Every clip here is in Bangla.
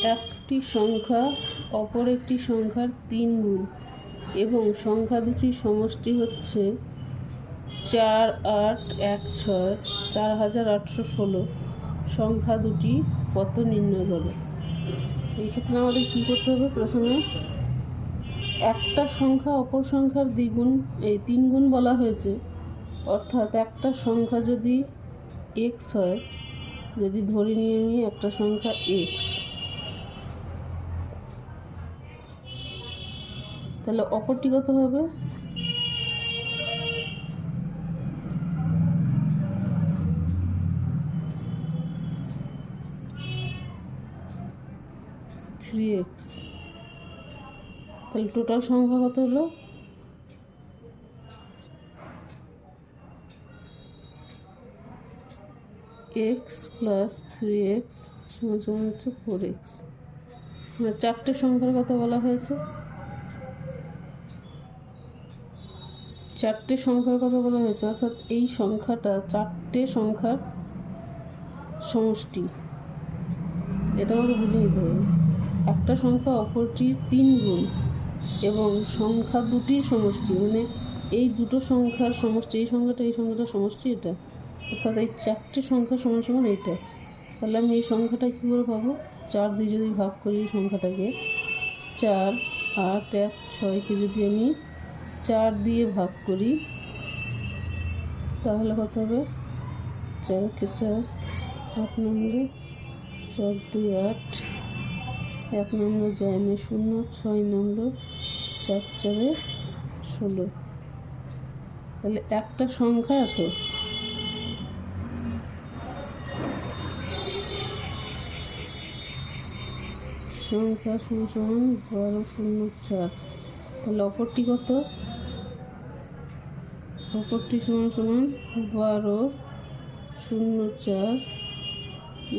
একটি সংখ্যা অপর একটি সংখ্যার 3 গুণ এবং সংখ্যা দুটির সমষ্টি হচ্ছে 4, 8, 1, 6, 4816। সংখ্যা দুটি কত নির্ণয় করো। এই ক্ষেত্রে আমাদের কী করতে হবে? প্রথমে একটা সংখ্যা অপর সংখ্যার দ্বিগুণ, এই 3 গুণ বলা হয়েছে, অর্থাৎ একটা সংখ্যা যদি x হয়, যদি ধরে নিয়ে আমি একটা সংখ্যা x, তাহলে অপরটি কত হবে? x। তাহলে টোটাল সংখ্যা কত হলো? x প্লাস 3x সমান হচ্ছে 4x। চারটে সংখ্যার কথা বলা হয়েছে, চারটে সংখ্যার কথা বলা হয়েছে, অর্থাৎ এই সংখ্যাটা চারটে সংখ্যার সমষ্টি। এটা আমাকে বুঝে নিতে হবে। একটা সংখ্যা অপরটির 3 গুণ এবং সংখ্যা দুটির সমষ্টি, মানে এই দুটো সংখ্যার সমষ্টি, এই সংখ্যাটার সমষ্টি এটা, অর্থাৎ এই চারটে সংখ্যা সমান সমান এইটা। তাহলে আমি এই সংখ্যাটা কী করে পাবো? 4 দিয়ে যদি ভাগ করি সংখ্যাটাকে, 4, 8, 1, 6কে যদি আমি 4 দিয়ে ভাগ করি তাহলে কত হবে? 4কে 4, 8 নম্বরে 4, 2, 8, 1 নম্বর যায় না 0, 6 নম্বর 4, 4, 16। তাহলে একটা সংখ্যা এত। সংখ্যা সমান 1204। তাহলে অপরটি কত? অপরটি সমান 1204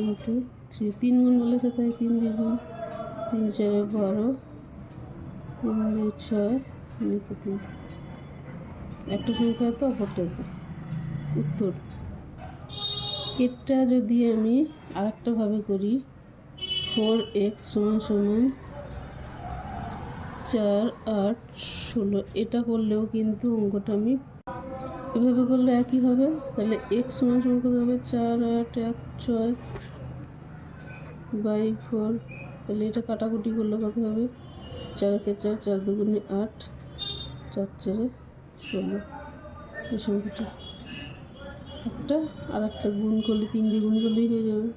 ইন্টু 3। 3 গুণ বলেছে তাই 3 দ্বিগুণ, 3, 4, 12, 3, 2, 6, 3। একটা সংখ্যা তো অপরটা তো উত্তর। এটা যদি আমি আরেকটা ভাবে করি, 4x সমান 4, 8, 16, এটা করলেও কিন্তু অঙ্কটা আমি এভাবে করলে একই হবে। তাহলে x সমান কত হবে? 4, 8, 1, 6 বাই 4। তাহলে এটা কাটাকুটি করলে কত হবে? 4কে 4, 4 দুগুণে 8, 4, 4, 16। এই সংখ্যাটা একটা আর একটা গুণ করলে 3 দিয়ে গুণ করলেই হয়ে যাবে।